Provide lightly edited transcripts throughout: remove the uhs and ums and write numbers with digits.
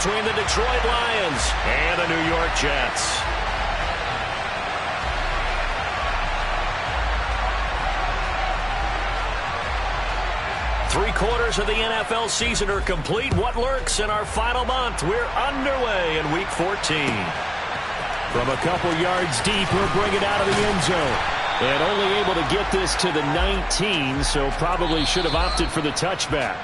between the Detroit Lions and the New York Jets. Three-quarters of the NFL season are complete. What lurks in our final month? We're underway in Week 14. From a couple yards deep, he'll bring it out of the end zone. And only able to get this to the 19, so probably should have opted for the touchback.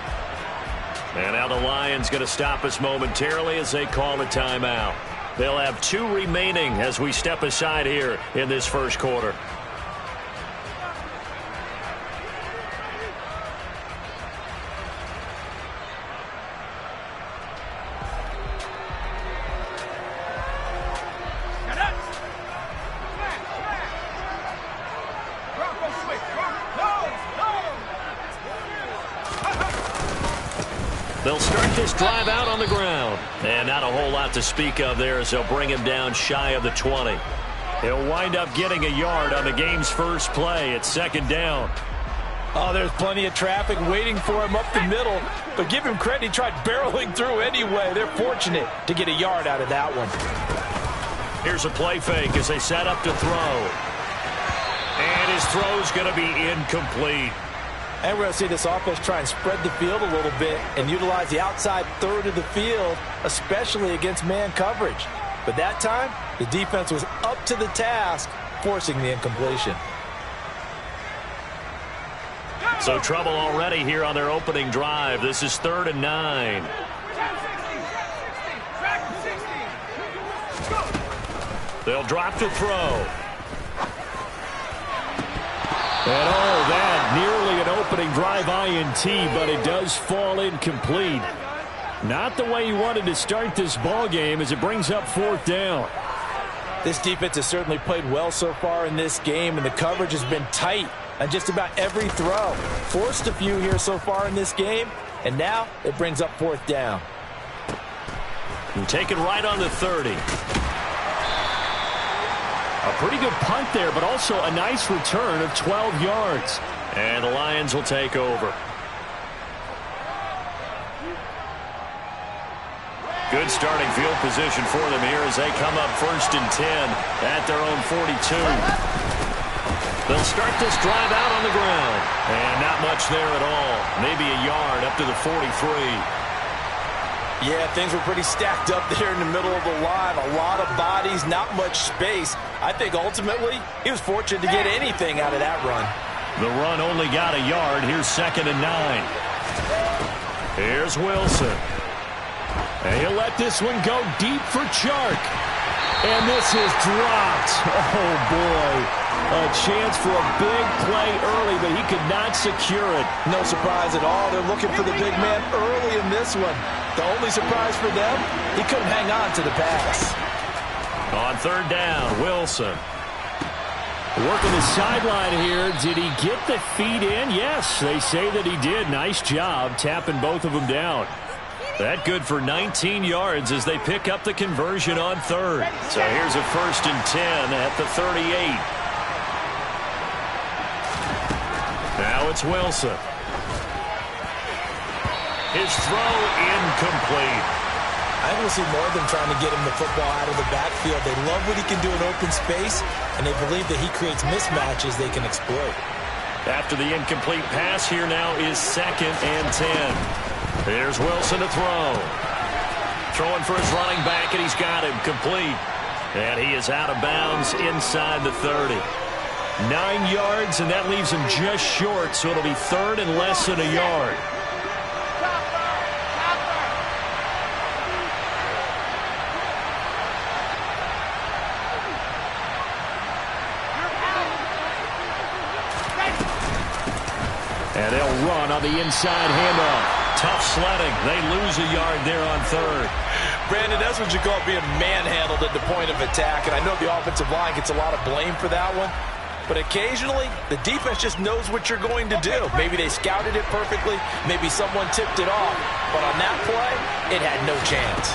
And now the Lions going to stop us momentarily as they call a timeout. They'll have 2 remaining as we step aside here in this first quarter. They'll start this drive out on the ground. And not a whole lot to speak of there as they'll bring him down shy of the 20. He'll wind up getting a yard on the game's first play. It's second down. Oh, there's plenty of traffic waiting for him up the middle. But give him credit, he tried barreling through anyway. They're fortunate to get a yard out of that one. Here's a play fake as they set up to throw. And his throw's going to be incomplete. And we're going to see this offense try and spread the field a little bit and utilize the outside third of the field, especially against man coverage. But that time, the defense was up to the task, forcing the incompletion. So trouble already here on their opening drive. This is 3rd and 9. They'll drop to throw. And all that, nearly an opening drive INT, but it does fall incomplete. Not the way he wanted to start this ball game as it brings up 4th down. This defense has certainly played well so far in this game, and the coverage has been tight on just about every throw. Forced a few here so far in this game, and now it brings up 4th down. And taken right on the 30. A pretty good punt there, but also a nice return of 12 yards. And the Lions will take over. Good starting field position for them here as they come up 1st and 10 at their own 42. They'll start this drive out on the ground. And not much there at all. Maybe a yard up to the 43. Yeah, things were pretty stacked up there in the middle of the line. A lot of bodies, not much space. I think ultimately he was fortunate to get anything out of that run. The run only got a yard. Here's 2nd and 9. Here's Wilson. And he'll let this one go deep for Chark. And this is dropped. Oh, boy. A chance for a big play early, but he could not secure it. No surprise at all. They're looking for the big man early in this one. The only surprise for them, he couldn't hang on to the pass. On 3rd down, Wilson. Working the sideline here. Did he get the feet in? Yes, they say that he did. Nice job tapping both of them down. That good for 19 yards as they pick up the conversion on 3rd. So here's a 1st and 10 at the 38. Now it's Wilson. His throw incomplete. I want to see more of them trying to get him the football out of the backfield. They love what he can do in open space, and they believe that he creates mismatches they can exploit. After the incomplete pass, here now is 2nd and 10. Here's Wilson to throw. Throwing for his running back, and he's got him complete. And he is out of bounds inside the 30. 9 yards, and that leaves him just short, so it'll be 3rd and less than a yard. And they'll run on the inside handoff. Tough sledding. They lose a yard there on 3rd. Brandon, that's what you call being manhandled at the point of attack. And I know the offensive line gets a lot of blame for that one. But occasionally, the defense just knows what you're going to do. Maybe they scouted it perfectly. Maybe someone tipped it off. But on that play, it had no chance.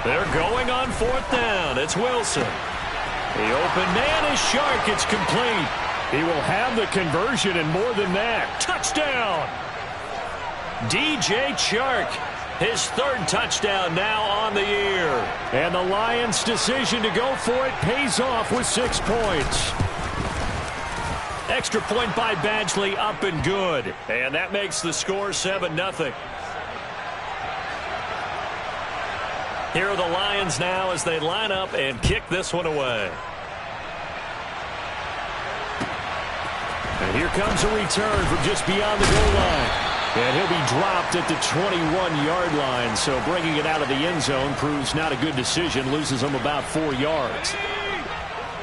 They're going on 4th down. It's Wilson. The open man is Chark. It's complete. He will have the conversion and more than that. Touchdown! DJ Chark. His third touchdown now on the year. And the Lions' decision to go for it pays off with 6 points. Extra point by Badgley, up and good. And that makes the score 7-0. Here are the Lions now as they line up and kick this one away. And here comes a return from just beyond the goal line. And he'll be dropped at the 21-yard line. So bringing it out of the end zone proves not a good decision. Loses them about 4 yards.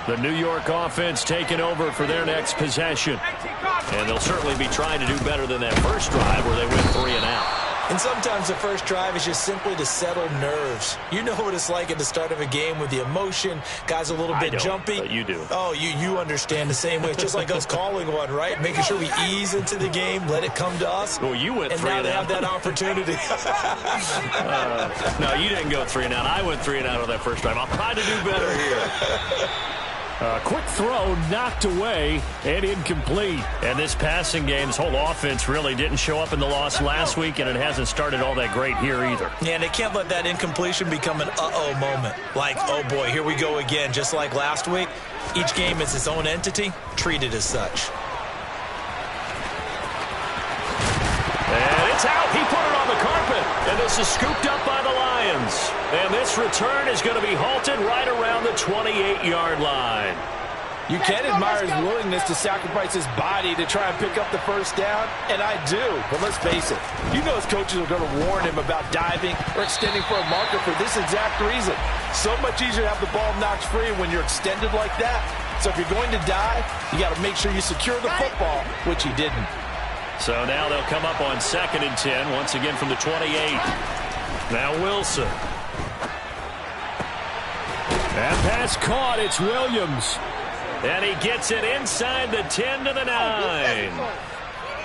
The New York offense taking over for their next possession. And they'll certainly be trying to do better than that first drive where they went 3 and out. And sometimes the first drive is just simply to settle nerves. You know what it's like at the start of a game with the emotion. Guys a little bit jumpy. But you do. Oh, you understand the same way. It's just like us calling one, right? Making sure we ease into the game, let it come to us. Well, you went 3 and out. And now they have that opportunity. No, you didn't go 3 and out. I went 3 and out on that first drive. I'll try to do better here. Quick throw knocked away and incomplete. And this passing game's whole offense really didn't show up in the loss last week, and it hasn't started all that great here either. Yeah, and they can't let that incompletion become an uh-oh moment. Like, oh boy, here we go again, just like last week. Each game is its own entity, treated as such. And it's out. He put it on the carpet. And this is scooped up by the Lions. And this return is going to be halted right around the 28-yard line. You can admire his willingness to sacrifice his body to try and pick up the first down, and I do. But let's face it, you know his coaches are going to warn him about diving or extending for a marker for this exact reason. So much easier to have the ball knocked free when you're extended like that. So if you're going to dive, you got to make sure you secure the football, which he didn't. So now they'll come up on 2nd and 10, once again from the 28. Now Wilson. That pass caught. It's Williams. And he gets it inside the 10 to the 9.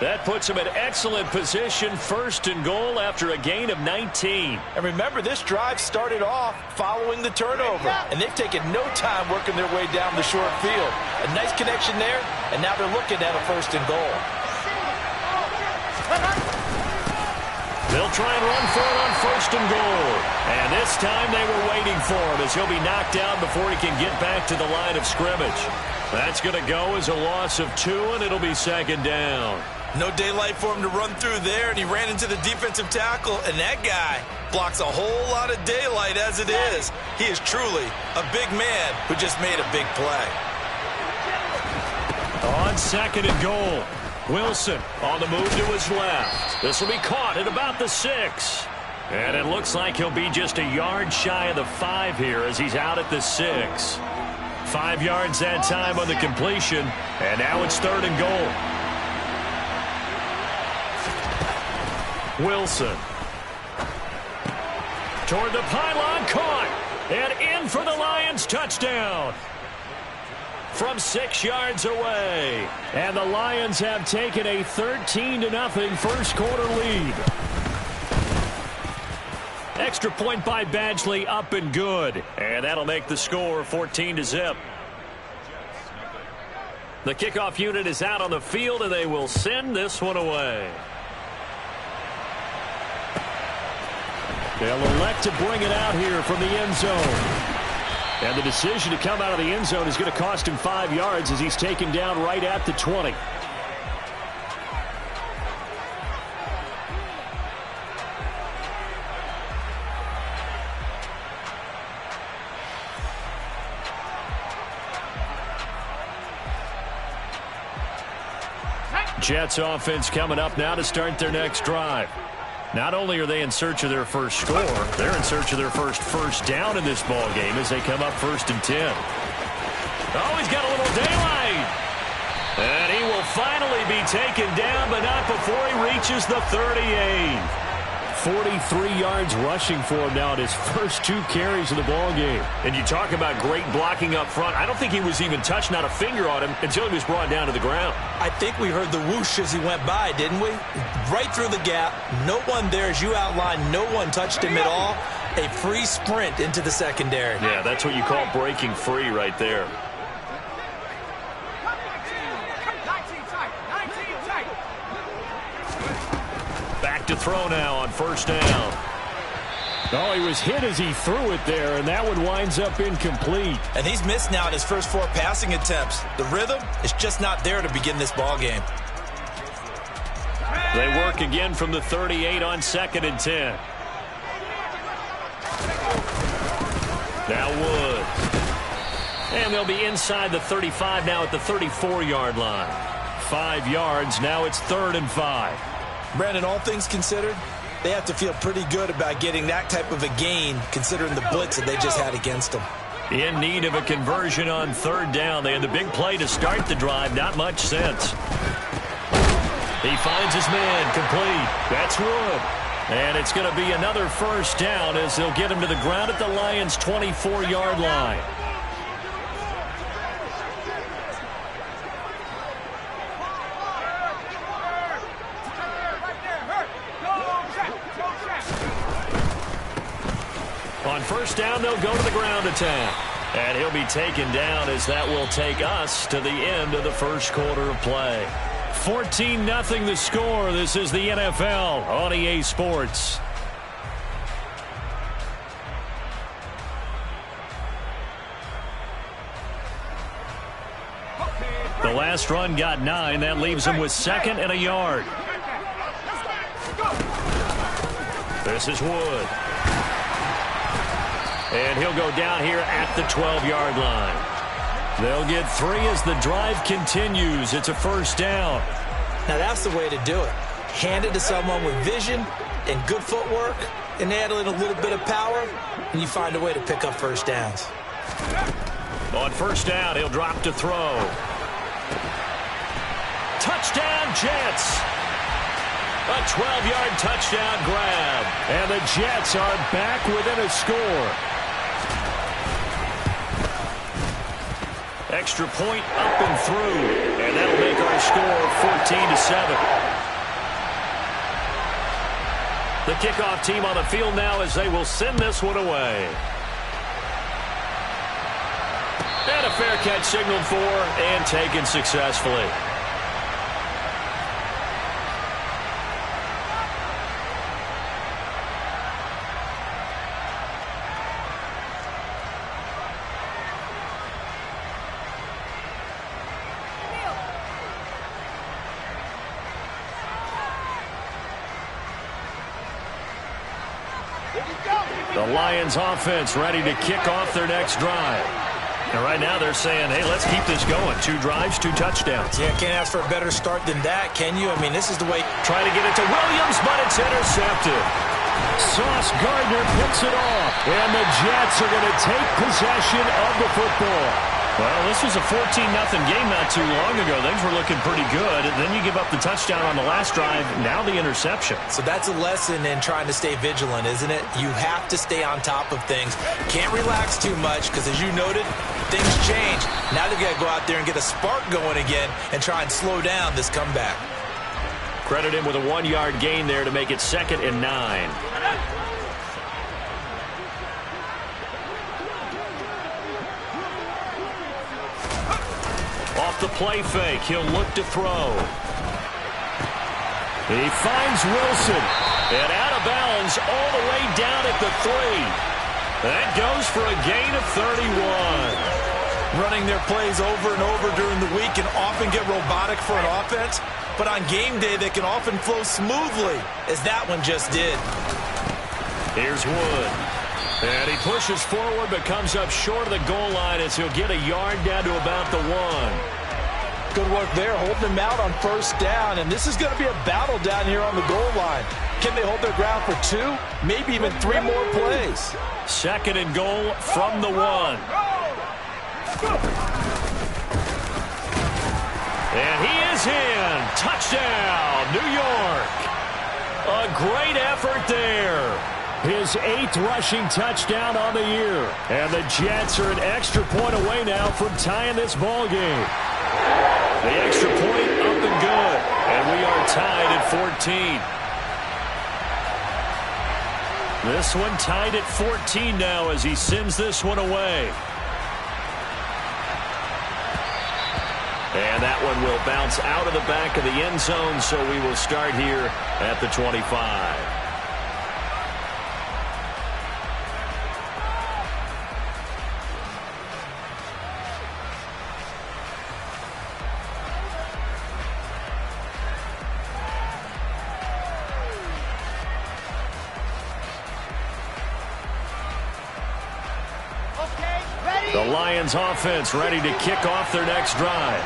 That puts him in excellent position, 1st and goal after a gain of 19. And remember, this drive started off following the turnover. And they've taken no time working their way down the short field. A nice connection there, and now they're looking at a 1st and goal. They'll try and run for it on 1st and goal. And this time they were waiting for him as he'll be knocked down before he can get back to the line of scrimmage. That's going to go as a loss of 2, and it'll be 2nd down. No daylight for him to run through there, and he ran into the defensive tackle, and that guy blocks a whole lot of daylight as it is. He is truly a big man who just made a big play. On 2nd and goal. Wilson on the move to his left. This will be caught at about the 6. And it looks like he'll be just a yard shy of the 5 here as he's out at the 6. 5 yards that time on the completion. And now it's 3rd and goal. Wilson. Toward the pylon, caught. And in for the Lions touchdown. From 6 yards away. And the Lions have taken a 13-0 first quarter lead. Extra point by Badgley, up and good. And that'll make the score 14-0. The kickoff unit is out on the field, and they will send this one away. They'll elect to bring it out here from the end zone. And the decision to come out of the end zone is going to cost him 5 yards as he's taken down right at the 20. Jets offense coming up now to start their next drive. Not only are they in search of their first score, they're in search of their first down in this ball game as they come up 1st and 10. Oh, he's got a little daylight. And he will finally be taken down, but not before he reaches the 38. 43 yards rushing for him now at his first 2 carries of the ball game. And you talk about great blocking up front. I don't think he was even touched, not a finger on him, until he was brought down to the ground. I think we heard the whoosh as he went by, didn't we? Right through the gap. No one there, as you outlined. No one touched him at all. A free sprint into the secondary. Yeah, that's what you call breaking free right there. Back to throw now on 1st down. Oh, he was hit as he threw it there, and that one winds up incomplete. And he's missed now in his first 4 passing attempts. The rhythm is just not there to begin this ball game. They work again from the 38 on 2nd and 10. Now Wood. And they'll be inside the 35 now at the 34-yard line. 5 yards. Now it's 3rd and 5. Brandon, all things considered, they have to feel pretty good about getting that type of a gain considering the blitz that they just had against them. In need of a conversion on 3rd down. They had the big play to start the drive. Not much sense. He finds his man complete. That's Wood. And it's going to be another 1st down as they'll get him to the ground at the Lions' 24-yard line. On 1st down, they'll go to the ground attack. And he'll be taken down as that will take us to the end of the 1st quarter of play. 14-0 the score. This is the NFL on EA Sports. The last run got 9. That leaves him with 2nd and a yard. This is Wood. And he'll go down here at the 12-yard line. They'll get 3 as the drive continues. It's a 1st down. Now that's the way to do it. Hand it to someone with vision and good footwork and add in a little bit of power, and you find a way to pick up 1st downs. On 1st down, he'll drop to throw. Touchdown, Jets. A 12-yard touchdown grab. And the Jets are back within a score. Extra point up and through. And that'll make our score 14-7. The kickoff team on the field now as they will send this one away. And a fair catch signaled for and taken successfully. The Lions offense ready to kick off their next drive. And right now they're saying, hey, let's keep this going. 2 drives, 2 touchdowns. Yeah, can't ask for a better start than that, can you? I mean, this is the way. Trying to get it to Williams, but it's intercepted. Sauce Gardner picks it off. And the Jets are going to take possession of the football. Well, this was a 14-0 game not too long ago. Things were looking pretty good. And then you give up the touchdown on the last drive. Now the interception. So that's a lesson in trying to stay vigilant, isn't it? You have to stay on top of things. Can't relax too much because, as you noted, things change. Now they've got to go out there and get a spark going again and try and slow down this comeback. Credit him with a 1-yard gain there to make it 2nd and 9. Off the play fake, he'll look to throw. He finds Wilson. And out of bounds all the way down at the 3. That goes for a gain of 31. Running their plays over and over during the week can often get robotic for an offense, but on game day they can often flow smoothly, as that one just did. Here's Wood. And he pushes forward but comes up short of the goal line as he'll get a yard down to about the 1. Good work there, holding them out on 1st down, and this is going to be a battle down here on the goal line. Can they hold their ground for 2, maybe even 3 more plays? 2nd and goal from the 1. And he is in. Touchdown, New York. A great effort there. His 8th rushing touchdown on the year. And the Jets are an extra point away now from tying this ball game. The extra point up and good. And we are tied at 14. This one tied at 14 now as he sends this one away. And that one will bounce out of the back of the end zone, so we will start here at the 25. The Lions offense ready to kick off their next drive.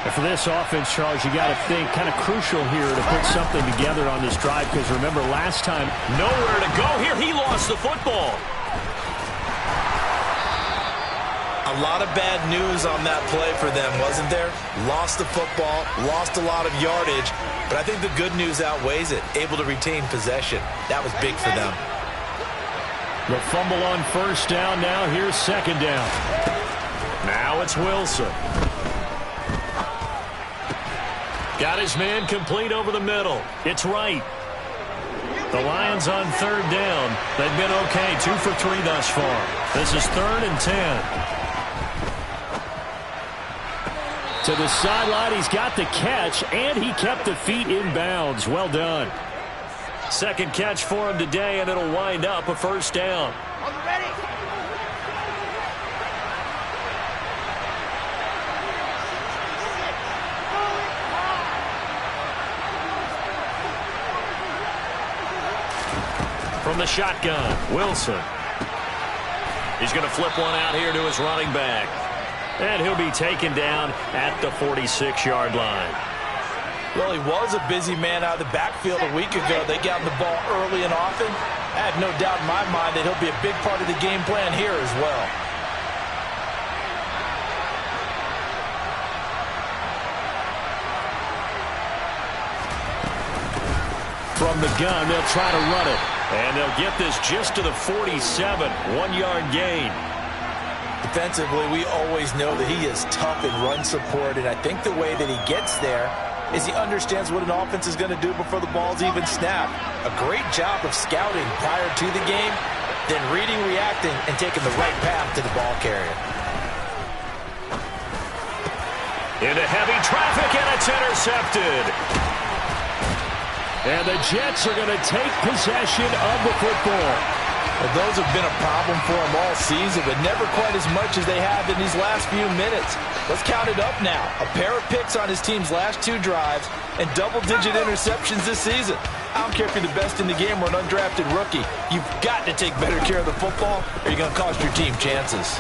And for this offense, Charles, you got to think kind of crucial here to put something together on this drive, because remember last time, nowhere to go here. He lost the football. A lot of bad news on that play for them, wasn't there? Lost the football, lost a lot of yardage, but I think the good news outweighs it. Able to retain possession. That was big for them. The fumble on first down. Now here's second down. Now it's Wilson. Got his man complete over the middle. It's right. The Lions on third down. They've been okay. 2 for 3 thus far. This is 3rd and 10. To the sideline, he's got the catch, and he kept the feet in bounds. Well done. Second catch for him today, and it'll wind up a first down. From the shotgun, Wilson. He's going to flip one out here to his running back. And he'll be taken down at the 46-yard line. Well, he was a busy man out of the backfield a week ago. They got him the ball early and often. I have no doubt in my mind that he'll be a big part of the game plan here as well. From the gun, they'll try to run it. And they'll get this just to the 47, 1-yard gain. Defensively, we always know that he is tough in run support, and I think the way that he gets there is he understands what an offense is going to do before the ball's even snapped. A great job of scouting prior to the game, then reading, reacting, and taking the right path to the ball carrier. Into heavy traffic, and it's intercepted. And the Jets are going to take possession of the football. Well, those have been a problem for him all season, but never quite as much as they have in these last few minutes. Let's count it up now. A pair of picks on his team's last 2 drives and double-digit interceptions this season. I don't care if you're the best in the game or an undrafted rookie. You've got to take better care of the football or you're going to cost your team chances.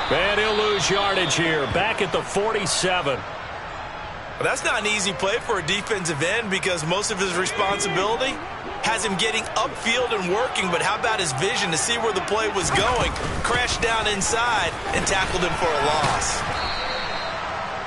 And he'll lose yardage here, back at the 47. Well, that's not an easy play for a defensive end because most of his responsibility has him getting upfield and working, but how about his vision to see where the play was going, crashed down inside, and tackled him for a loss.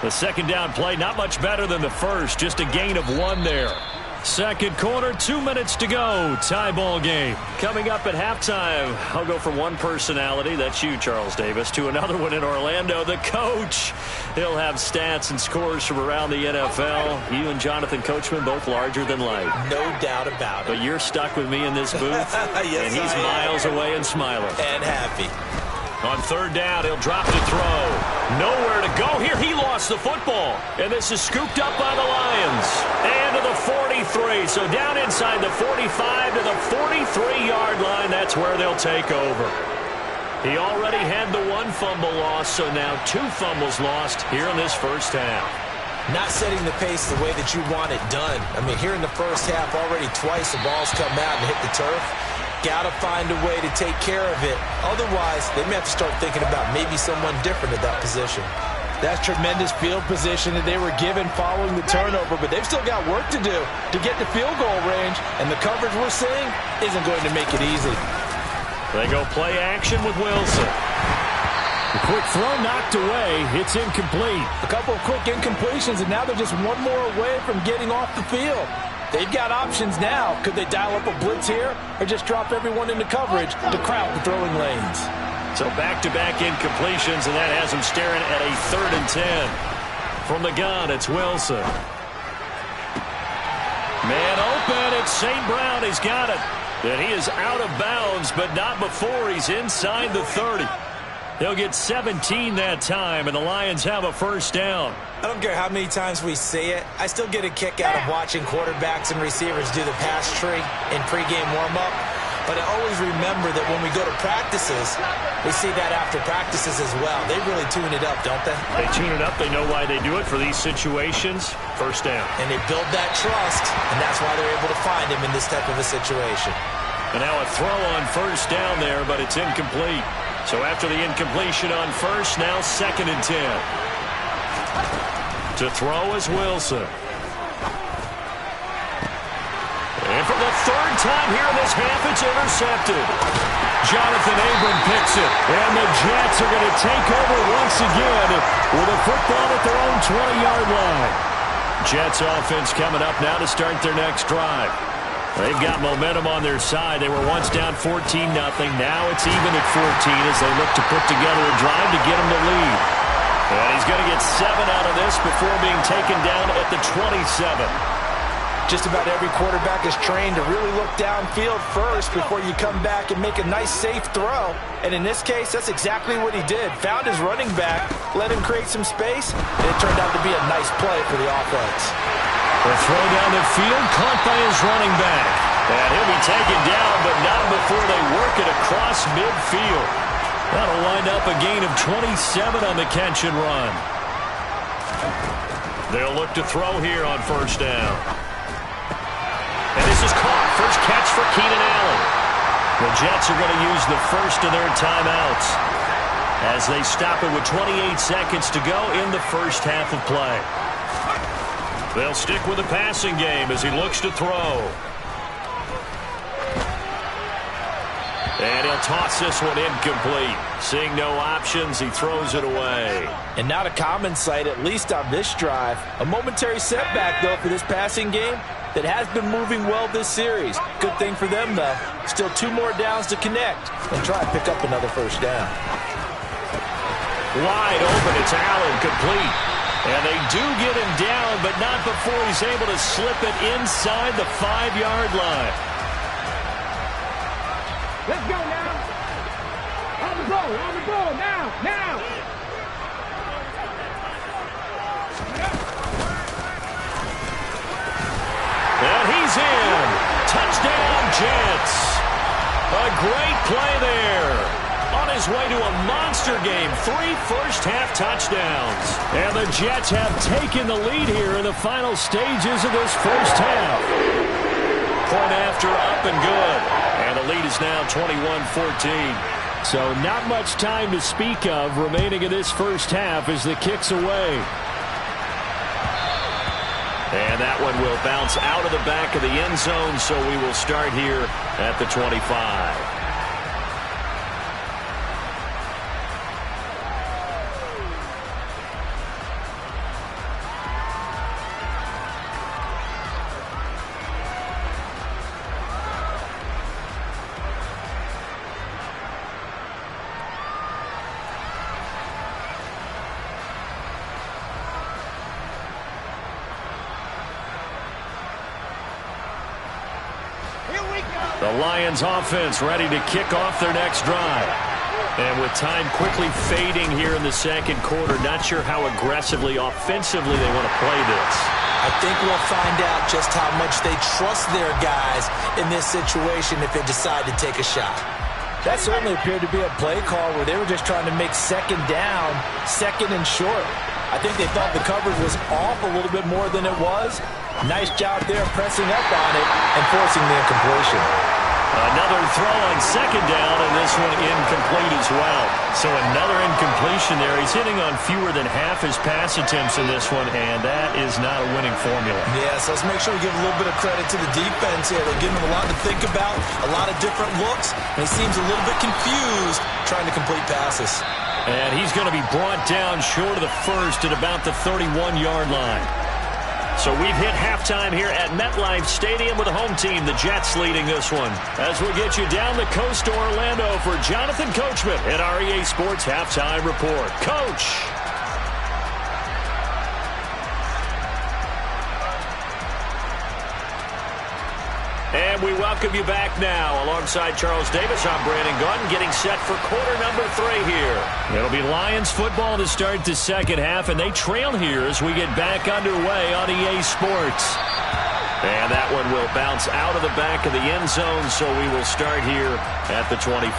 The second down play, not much better than the first, just a gain of 1 there. Second quarter, 2 minutes to go. Tie ball game. Coming up at halftime, I'll go from one personality, that's you, Charles Davis, to another one in Orlando, the coach. He'll have stats and scores from around the NFL. You and Jonathan Coachman, both larger than life. No doubt about it. But you're stuck with me in this booth, yes, and he's miles away and smiling. And happy. On third down, he'll drop to throw. Nowhere to go here. He lost the football. And this is scooped up by the Lions. And to the 43. So down inside the 45 to the 43-yard line. That's where they'll take over. He already had the 1 fumble loss, so now 2 fumbles lost here in this first half. Not setting the pace the way that you want it done. I mean, here in the first half, already twice the ball's come out and hit the turf. Got to find a way to take care of it. Otherwise, they may have to start thinking about maybe someone different at that position. That's tremendous field position that they were given following the turnover, but they've still got work to do to get to field goal range, and the coverage we're seeing isn't going to make it easy. They go play action with Wilson. The quick throw knocked away. It's incomplete. A couple of quick incompletions, and now they're just 1 more away from getting off the field. They've got options now. Could they dial up a blitz here or just drop everyone into coverage to crowd the throwing lanes? So back-to-back incompletions, and that has him staring at a 3rd and 10. From the gun, it's Wilson. Man open, it's St. Brown. He's got it. And he is out of bounds, but not before he's inside the 30. They'll get 17 that time, and the Lions have a first down. I don't care how many times we say it, I still get a kick out of watching quarterbacks and receivers do the pass tree in pregame warm-up. But I always remember that when we go to practices, we see that after practices as well. They really tune it up, don't they? They tune it up. They know why they do it for these situations. First down. And they build that trust, and that's why they're able to find him in this type of a situation. And now a throw on first down there, but it's incomplete. So after the incompletion on first, now 2nd and 10. To throw is Wilson. And for the 3rd time here in this half, it's intercepted. Jonathan Abram picks it. And the Jets are going to take over once again with a football at their own 20-yard line. Jets offense coming up now to start their next drive. They've got momentum on their side. They were once down 14-0. Now it's even at 14 as they look to put together a drive to get them to lead. And he's going to get 7 out of this before being taken down at the 27. Just about every quarterback is trained to really look downfield first before you come back and make a nice, safe throw. And in this case, that's exactly what he did. Found his running back, let him create some space, and it turned out to be a nice play for the offense. The throw down the field, caught by his running back. And he'll be taken down, but not before they work it across midfield. That'll wind up a gain of 27 on the catch and run. They'll look to throw here on first down. And this is caught. First catch for Keenan Allen. The Jets are going to use the first of their timeouts as they stop it with 28 seconds to go in the first half of play. They'll stick with the passing game as he looks to throw. And he'll toss this one incomplete. Seeing no options, he throws it away. And not a common sight, at least on this drive. A momentary setback, though, for this passing game that has been moving well this series. Good thing for them, though. Still 2 more downs to connect and try to pick up another first down. Wide open, it's Allen, complete. And they do get him down, but not before he's able to slip it inside the 5-yard line. Let's go now. On the ball, now. And he's in. Touchdown, Jets. A great play there. On his way to a monster game, 3 first-half touchdowns. And the Jets have taken the lead here in the final stages of this first half. Point after, up and good. And the lead is now 21-14. So not much time to speak of remaining in this first half as the kick's away. And that one will bounce out of the back of the end zone, so we will start here at the 25. The Lions offense ready to kick off their next drive. And with time quickly fading here in the second quarter, not sure how aggressively, offensively they want to play this. I think we'll find out just how much they trust their guys in this situation if they decide to take a shot. That certainly appeared to be a play call where they were just trying to make second down, second and short. I think they thought the coverage was off a little bit more than it was. Nice job there pressing up on it and forcing the incompletion. Another throw on second down, and this one incomplete as well. So another incompletion there. He's hitting on fewer than half his pass attempts in this one, and that is not a winning formula. Yes, let's make sure we give a little bit of credit to the defense here. They're giving him a lot to think about, a lot of different looks, and he seems a little bit confused trying to complete passes. And he's going to be brought down short of the first at about the 31-yard line. So we've hit halftime here at MetLife Stadium with the home team, the Jets, leading this one. As we get you down the coast to Orlando for Jonathan Coachman at our EA Sports Halftime Report. Coach. And we welcome you back now. Alongside Charles Davis, I'm Brandon Gaudin, getting set for quarter number 3 here. It'll be Lions football to start the second half, and they trail here as we get back underway on EA Sports. And that one will bounce out of the back of the end zone, so we will start here at the 25.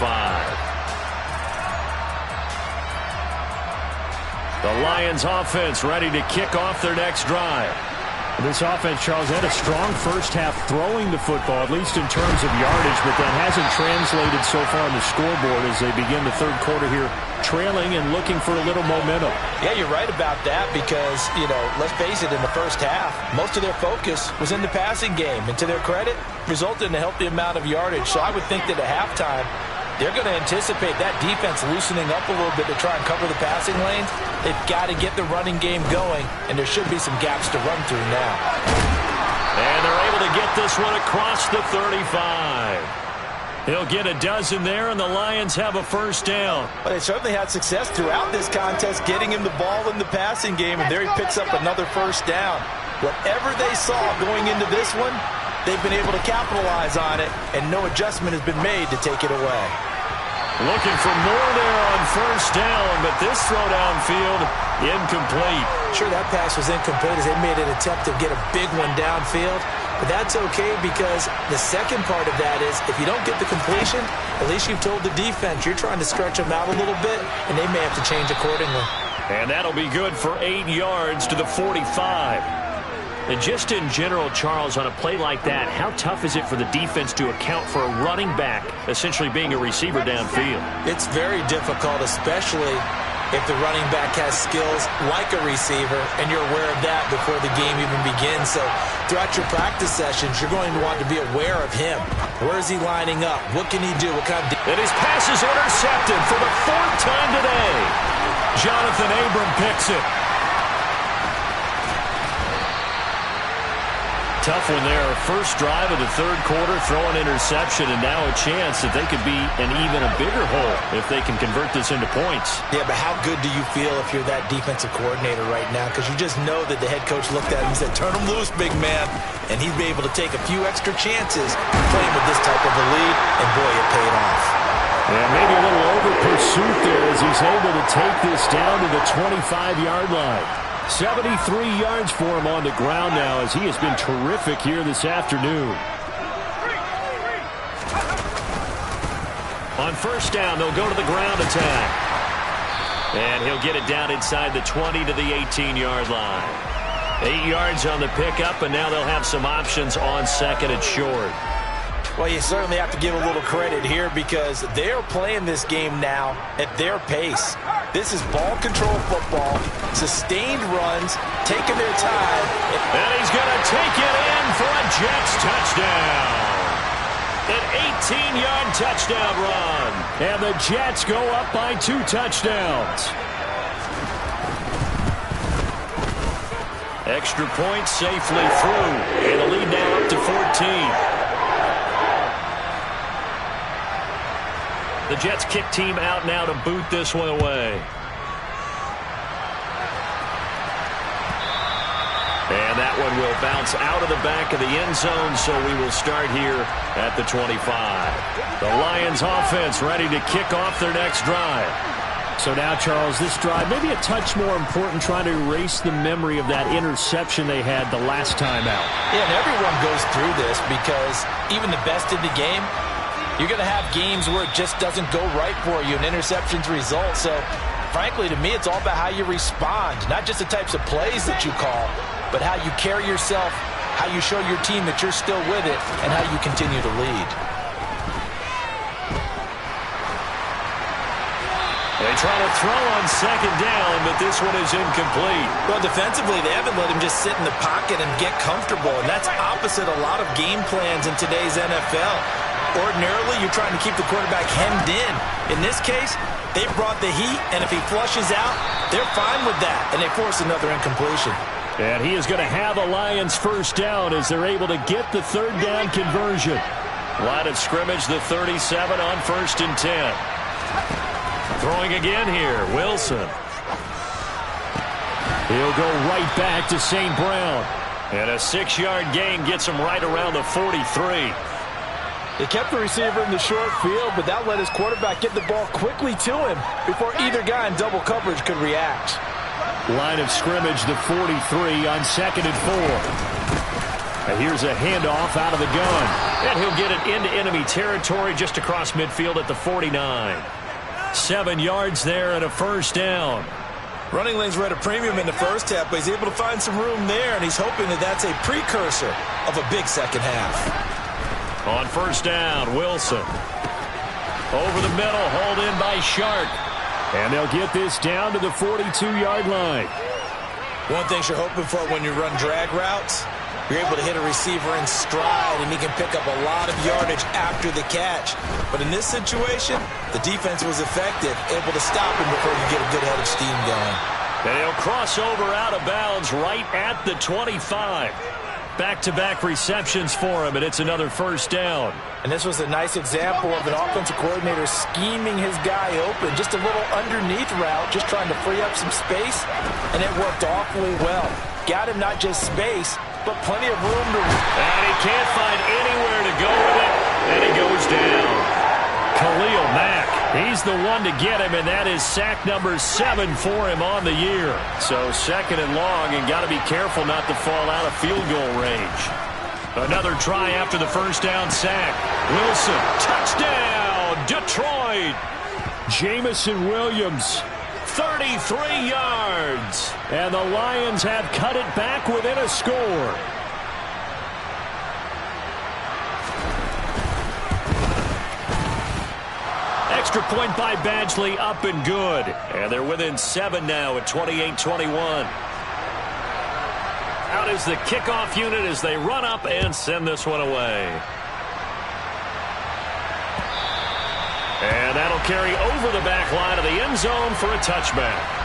The Lions offense ready to kick off their next drive. This offense, Charles, had a strong first half throwing the football, at least in terms of yardage, but that hasn't translated so far on the scoreboard as they begin the third quarter here trailing and looking for a little momentum. Yeah, you're right about that because, let's face it, in the first half, most of their focus was in the passing game. And to their credit, resulted in a healthy amount of yardage. So I would think that at halftime, they're going to anticipate that defense loosening up a little bit to try and cover the passing lanes. They've got to get the running game going, and there should be some gaps to run through now. And they're able to get this one across the 35. He'll get a dozen there, and the Lions have a first down. Well, they certainly had success throughout this contest getting him the ball in the passing game, and there he picks up another first down. Whatever they saw going into this one, they've been able to capitalize on it, and no adjustment has been made to take it away. Looking for more there on first down, but this throw downfield, incomplete. Sure, that pass was incomplete as they made an attempt to get a big one downfield, but that's okay because the second part of that is if you don't get the completion, at least you've told the defense you're trying to stretch them out a little bit, and they may have to change accordingly. And that'll be good for 8 yards to the 45. And just in general, Charles, on a play like that, how tough is it for the defense to account for a running back essentially being a receiver downfield? It's very difficult, especially if the running back has skills like a receiver, and you're aware of that before the game even begins. So throughout your practice sessions, you're going to want to be aware of him. Where is he lining up? What can he do? What kind of... And his pass is intercepted for the 4th time today. Jonathan Abram picks it. Tough one there. First drive of the third quarter, throw an interception, and now a chance that they could be an even a bigger hole if they can convert this into points. Yeah, but how good do you feel if you're that defensive coordinator right now? Because you just know that the head coach looked at him and said, turn him loose, big man. And he'd be able to take a few extra chances playing with this type of a lead, and boy, it paid off. Yeah, maybe a little over pursuit there as he's able to take this down to the 25-yard line. 73 yards for him on the ground now as he has been terrific here this afternoon. On first down, they'll go to the ground attack. And he'll get it down inside the 20 to the 18-yard line. 8 yards on the pickup, and now they'll have some options on second and short. Well, you certainly have to give a little credit here because they're playing this game now at their pace. This is ball control football, sustained runs, taking their time. And he's going to take it in for a Jets touchdown. An 18-yard touchdown run. And the Jets go up by 2 touchdowns. Extra point safely through. And the lead now up to 14. The Jets kick team out now to boot this one away. And that one will bounce out of the back of the end zone, so we will start here at the 25. The Lions offense ready to kick off their next drive. So now, Charles, this drive maybe a touch more important, trying to erase the memory of that interception they had the last time out. Yeah, and everyone goes through this because even the best in the game, you're going to have games where it just doesn't go right for you, and interceptions result. So, frankly, to me, it's all about how you respond, not just the types of plays that you call, but how you carry yourself, how you show your team that you're still with it, and how you continue to lead. They try to throw on second down, but this one is incomplete. Well, defensively, they haven't let him just sit in the pocket and get comfortable, and that's opposite a lot of game plans in today's NFL. Ordinarily, you're trying to keep the quarterback hemmed in. In this case, they brought the heat, and if he flushes out, they're fine with that, and they force another incompletion. And he is going to have a Lions first down as they're able to get the third down conversion. Line of scrimmage, the 37 on 1st and 10. Throwing again here, Wilson. He'll go right back to St. Brown. And a 6-yard gain gets him right around the 43. They kept the receiver in the short field, but that let his quarterback get the ball quickly to him before either guy in double coverage could react. Line of scrimmage, the 43 on 2nd and 4. And here's a handoff out of the gun. And he'll get it into enemy territory just across midfield at the 49. 7 yards there and a first down. Running lanes were at a premium in the first half, but he's able to find some room there, and he's hoping that that's a precursor of a big second half. On first down, Wilson. Over the middle, hauled in by Shark. And they'll get this down to the 42-yard line. One thing you're hoping for when you run drag routes, you're able to hit a receiver in stride, and he can pick up a lot of yardage after the catch. But in this situation, the defense was effective, able to stop him before you get a good head of steam going. And he'll cross over out of bounds right at the 25. Back-to-back receptions for him, and it's another first down. And this was a nice example of an offensive coordinator scheming his guy open. Just a little underneath route, just trying to free up some space, and it worked awfully well. Got him not just space, but plenty of room to... And he can't find anywhere to go with it, and he goes down. Khalil Mack, he's the one to get him, and that is sack number 7 for him on the year. So second and long, and got to be careful not to fall out of field goal range. Another try after the first down sack. Wilson, touchdown, Detroit. Jamison Williams, 33 yards. and the Lions have cut it back within a score. Extra point by Badgley, up and good. And they're within 7 now at 28-21. Out is the kickoff unit as they run up and send this one away. And that'll carry over the back line of the end zone for a touchback.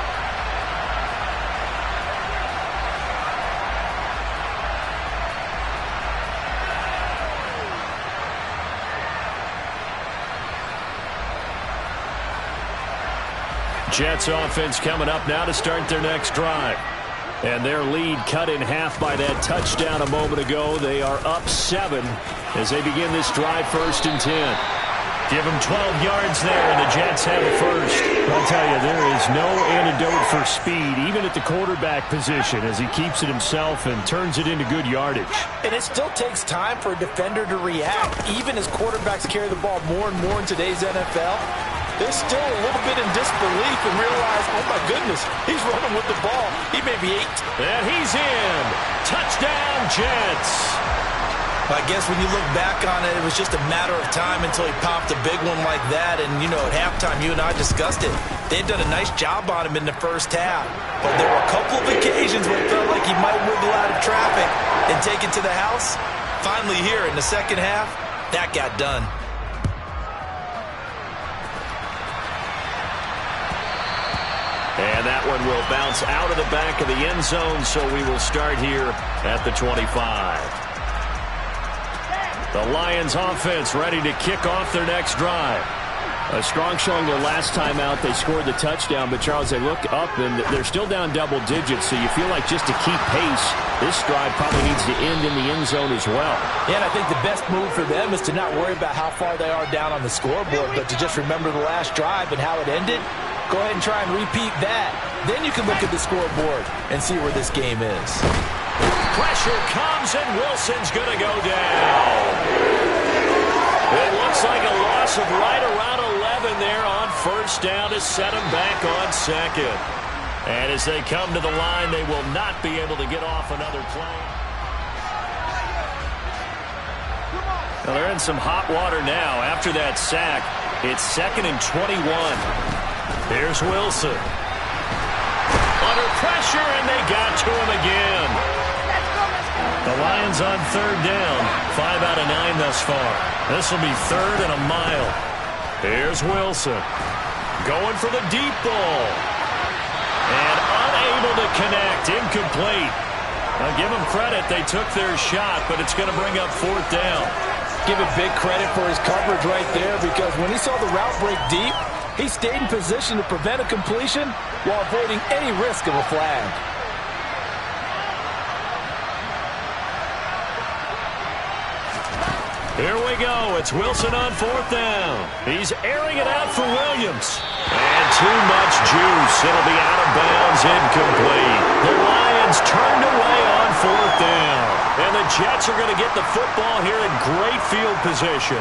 Jets offense coming up now to start their next drive. And their lead cut in half by that touchdown a moment ago. They are up 7 as they begin this drive, 1st and 10. Give them 12 yards there, and the Jets have a first. I'll tell you, there is no antidote for speed, even at the quarterback position, as he keeps it himself and turns it into good yardage. And it still takes time for a defender to react, even as quarterbacks carry the ball more and more in today's NFL. They're still a little bit in disbelief and realize, oh my goodness, he's running with the ball. He may be 8. And he's in. Touchdown, Jets. I guess when you look back on it, it was just a matter of time until he popped a big one like that. And, you know, at halftime, you and I discussed it. They'd done a nice job on him in the first half. But there were a couple of occasions where it felt like he might wiggle out of traffic and take it to the house. Finally here in the second half, that got done. And that one will bounce out of the back of the end zone, so we will start here at the 25. The Lions offense ready to kick off their next drive. A strong showing their last time out. They scored the touchdown, but Charles, they look up and they're still down double digits, so you feel like just to keep pace, this drive probably needs to end in the end zone as well. Yeah, and I think the best move for them is to not worry about how far they are down on the scoreboard, but to just remember the last drive and how it ended. Go ahead and try and repeat that. Then you can look at the scoreboard and see where this game is. Pressure comes, and Wilson's going to go down. It looks like a loss of right around 11 there on first down to set him back on second. And as they come to the line, they will not be able to get off another play. Well, they're in some hot water now. After that sack, it's 2nd and 21. Here's Wilson. Under pressure, and they got to him again. The Lions on 3rd down. 5 out of 9 thus far. This will be 3rd and a mile. Here's Wilson. Going for the deep ball. And unable to connect. Incomplete. I'll give them credit. They took their shot, but it's going to bring up 4th down. Give it big credit for his coverage right there, because when he saw the route break deep, he stayed in position to prevent a completion while avoiding any risk of a flag. Here we go. It's Wilson on 4th down. He's airing it out for Williams. And too much juice. It'll be out of bounds, incomplete. The Lions turned away on 4th down. And the Jets are going to get the football here in great field position.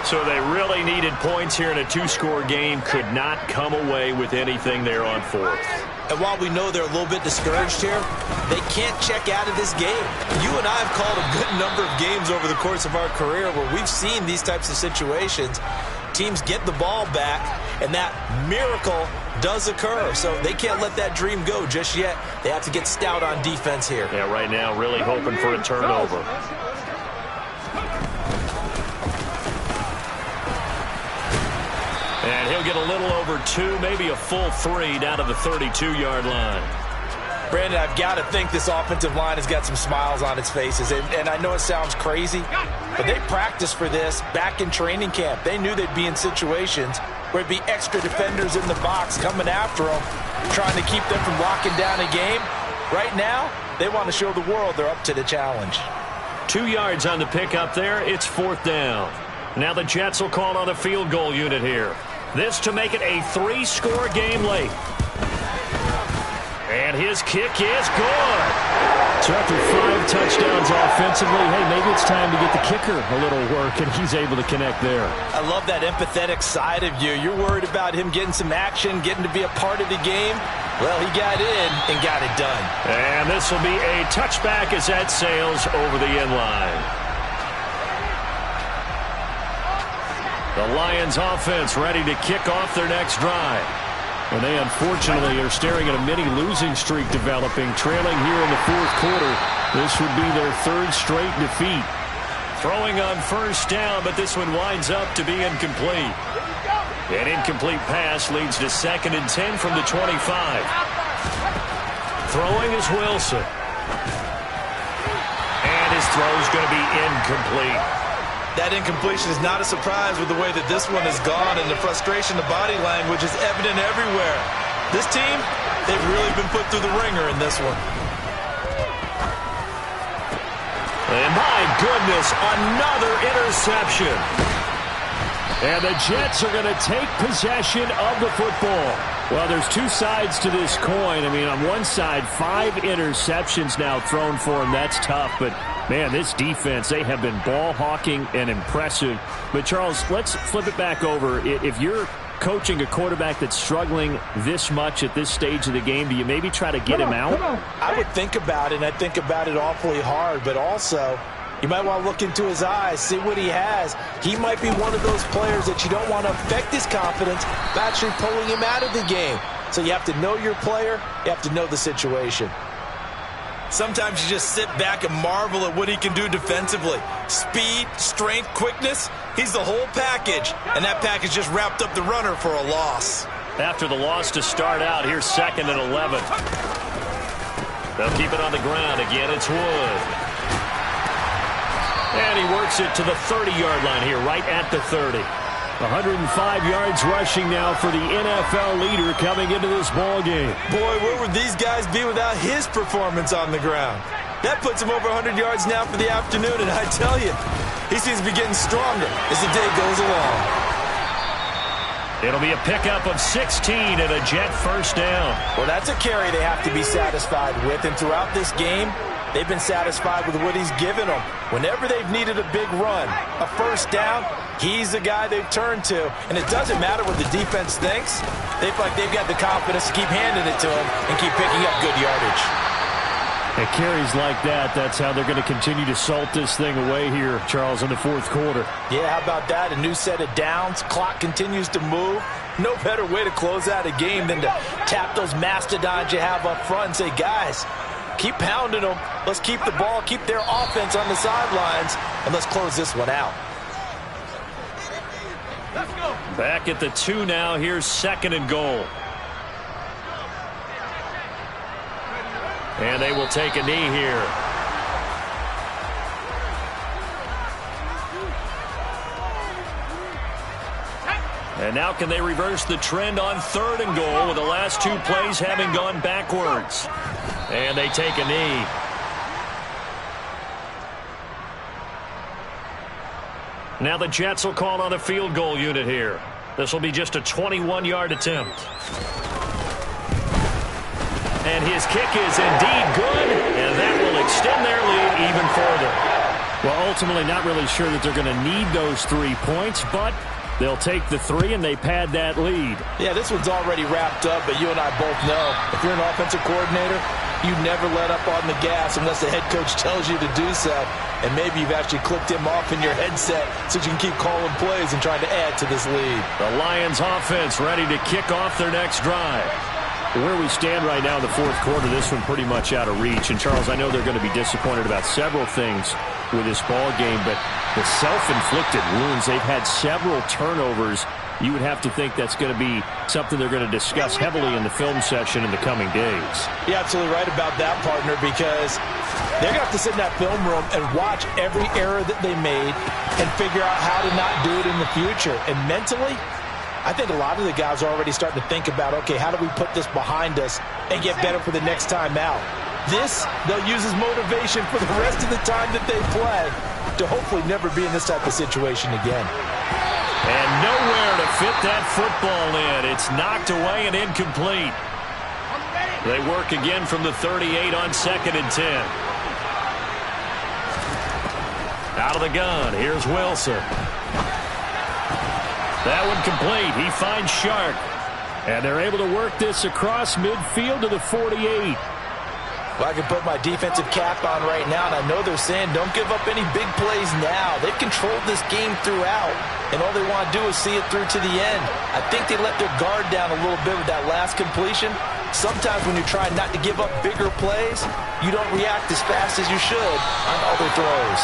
So they really needed points here in a 2-score game. Could not come away with anything there on 4th. And while we know they're a little bit discouraged here, they can't check out of this game. You and I have called a good number of games over the course of our career where we've seen these types of situations. Teams get the ball back, and that miracle does occur. So they can't let that dream go just yet. They have to get stout on defense here. Yeah, right now really hoping for a turnover. And he'll get a little over 2, maybe a full 3 down to the 32-yard line. Brandon, I've got to think this offensive line has got some smiles on its faces. And I know it sounds crazy, but they practiced for this back in training camp. They knew they'd be in situations where it'd be extra defenders in the box coming after them, trying to keep them from locking down a game. Right now, they want to show the world they're up to the challenge. 2 yards on the pickup there. It's 4th down. Now the Jets will call on a field goal unit here. This to make it a 3-score game late. And his kick is good. So after 5 touchdowns offensively, hey, maybe it's time to get the kicker a little work, and he's able to connect there. I love that empathetic side of you. You're worried about him getting some action, getting to be a part of the game. Well, he got in and got it done. And this will be a touchback as that sails over the end line. The Lions offense ready to kick off their next drive. And they unfortunately are staring at a mini losing streak developing, trailing here in the 4th quarter. This would be their 3rd straight defeat. Throwing on 1st down, but this one winds up to be incomplete. An incomplete pass leads to 2nd and 10 from the 25. Throwing is Wilson. And his throw's going to be incomplete. That incompletion is not a surprise with the way that this one has gone, and the frustration, the body language is evident everywhere. This team, they've really been put through the ringer in this one. And my goodness, another interception. And the Jets are going to take possession of the football. Well, there's 2 sides to this coin. I mean, on one side, 5 interceptions now thrown for him. That's tough, but man, this defense, they have been ball hawking and impressive. But, Charles, let's flip it back over. If you're coaching a quarterback that's struggling this much at this stage of the game, do you maybe try to get him out? I would think about it, and I think about it awfully hard. But also, you might want to look into his eyes, see what he has. He might be one of those players that you don't want to affect his confidence by actually pulling him out of the game. So you have to know your player. You have to know the situation. Sometimes you just sit back and marvel at what he can do defensively. Speed, strength, quickness, he's the whole package. And that package just wrapped up the runner for a loss. After the loss to start out, here's 2nd and 11. They'll keep it on the ground again. It's Wood. And he works it to the 30-yard line here, right at the 30. 105 yards rushing now for the NFL leader coming into this ball game. Boy, where would these guys be without his performance on the ground? That puts him over 100 yards now for the afternoon, and I tell you, he seems to be getting stronger as the day goes along. It'll be a pickup of 16 and a Jet 1st down. Well, that's a carry they have to be satisfied with, and throughout this game, they've been satisfied with what he's given them. Whenever they've needed a big run, a 1st down, he's the guy they've turned to. And it doesn't matter what the defense thinks. They feel like they've got the confidence to keep handing it to him and keep picking up good yardage. And carries like that, that's how they're going to continue to salt this thing away here, Charles, in the 4th quarter. Yeah, how about that? A new set of downs. Clock continues to move. No better way to close out a game than to tap those mastodons you have up front and say, guys, keep pounding them. Let's keep the ball, keep their offense on the sidelines, and let's close this one out. Back at the 2 now. Here's 2nd and goal. And they will take a knee here. And now can they reverse the trend on 3rd and goal with the last 2 plays having gone backwards? And they take a knee. Now the Jets will call on a field goal unit here. This will be just a 21-yard attempt. And his kick is indeed good, and that will extend their lead even further. Well, ultimately not really sure that they're going to need those 3 points, but They'll take the 3, and they pad that lead. Yeah, this one's already wrapped up, but you and I both know if you're an offensive coordinator, you never let up on the gas unless the head coach tells you to do so. And maybe you've actually clicked him off in your headset so you can keep calling plays and trying to add to this lead. The Lions offense ready to kick off their next drive. Where we stand right now in the fourth quarter, this one pretty much out of reach. And, Charles, I know they're going to be disappointed about several things with this ball game, but the self-inflicted wounds, they've had several turnovers. You would have to think that's going to be something they're going to discuss heavily in the film session in the coming days. You're absolutely right about that, partner, because they're going to have to sit in that film room and watch every error that they made and figure out how to not do it in the future. And mentally, I think a lot of the guys are already starting to think about, okay, how do we put this behind us and get better for the next time out? This, they'll use as motivation for the rest of the time that they play to hopefully never be in this type of situation again. And nowhere to fit that football in. It's knocked away and incomplete. They work again from the 38 on 2nd and 10. Out of the gun, here's Wilson. That one complete. He finds Shark. And they're able to work this across midfield to the 48. Well, I can put my defensive cap on right now, and I know they're saying don't give up any big plays now. They've controlled this game throughout, and all they want to do is see it through to the end. I think they let their guard down a little bit with that last completion. Sometimes when you're trying not to give up bigger plays, you don't react as fast as you should on other throws.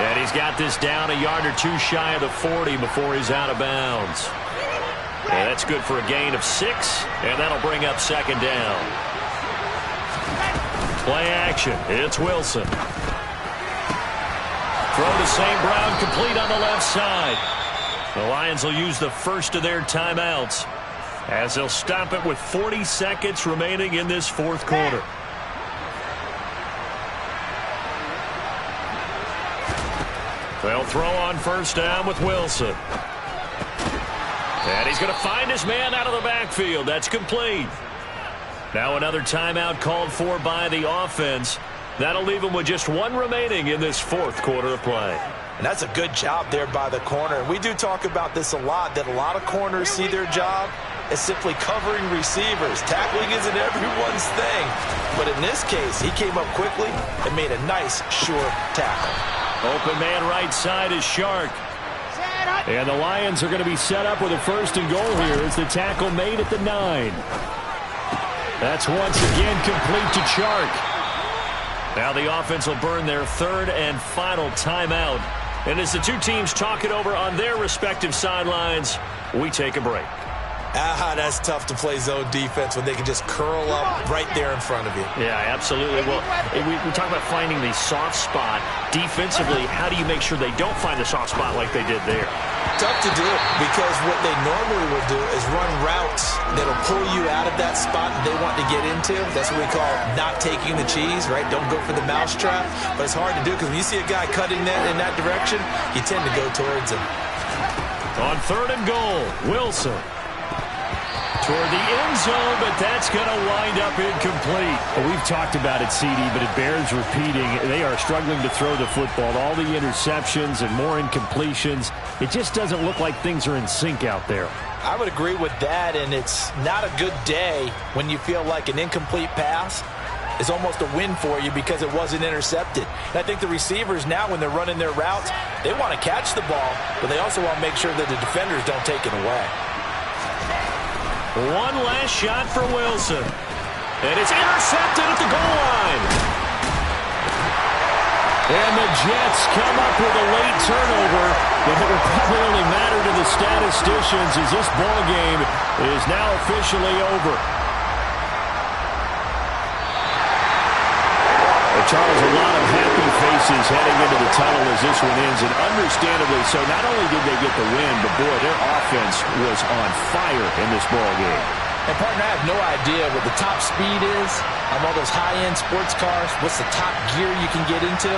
And he's got this down a yard or two shy of the 40 before he's out of bounds. And that's good for a gain of 6, and that'll bring up 2nd down. Play action. It's Wilson. Throw to St. Brown, complete on the left side. The Lions will use the first of their timeouts as they'll stop it with 40 seconds remaining in this fourth quarter. They'll throw on first down with Wilson. And he's going to find his man out of the backfield. That's complete. Now another timeout called for by the offense. That'll leave him with just 1 remaining in this fourth quarter of play. And that's a good job there by the corner. And we do talk about this a lot, that a lot of corners see their job as simply covering receivers. Tackling isn't everyone's thing. But in this case, he came up quickly and made a nice, sure tackle. Open man right side is Shark. And the Lions are going to be set up with a 1st and goal here as the tackle made at the 9. That's once again complete to Chark. Now the offense will burn their 3rd and final timeout. And as the two teams talk it over on their respective sidelines, we take a break. That's tough to play zone defense when they can just curl up right there in front of you. Yeah, absolutely. Well, we talk about finding the soft spot. Defensively, how do you make sure they don't find the soft spot like they did there? Tough to do because what they normally will do is run routes that'll pull you out of that spot that they want to get into. That's what we call not taking the cheese, right? Don't go for the mousetrap. But it's hard to do because when you see a guy cutting that in that direction, you tend to go towards him. On 3rd and goal, Wilson. Toward the end zone, but that's going to wind up incomplete. Well, we've talked about it, CD, but it bears repeating. They are struggling to throw the football. All the interceptions and more incompletions. It just doesn't look like things are in sync out there. I would agree with that, and it's not a good day when you feel like an incomplete pass is almost a win for you because it wasn't intercepted. And I think the receivers now, when they're running their routes, they want to catch the ball, but they also want to make sure that the defenders don't take it away. One last shot for Wilson. And it's intercepted at the goal line. And the Jets come up with a late turnover, but it will probably only matter to the statisticians as this ball game is now officially over. Charles, a lot of happy faces heading into the tunnel as this one ends, and understandably so. Not only did they get the win, but boy, their offense was on fire in this ball game. And partner, I have no idea what the top speed is on all those high-end sports cars. What's the top gear you can get into?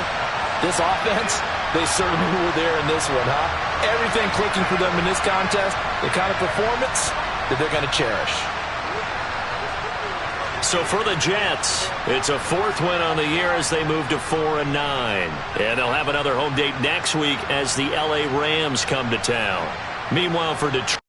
This offense, they certainly were there in this one, huh? Everything clicking for them in this contest, the kind of performance that they're going to cherish. So for the Jets, it's a 4th win on the year as they move to 4-9. And they'll have another home date next week as the LA Rams come to town. Meanwhile, for Detroit.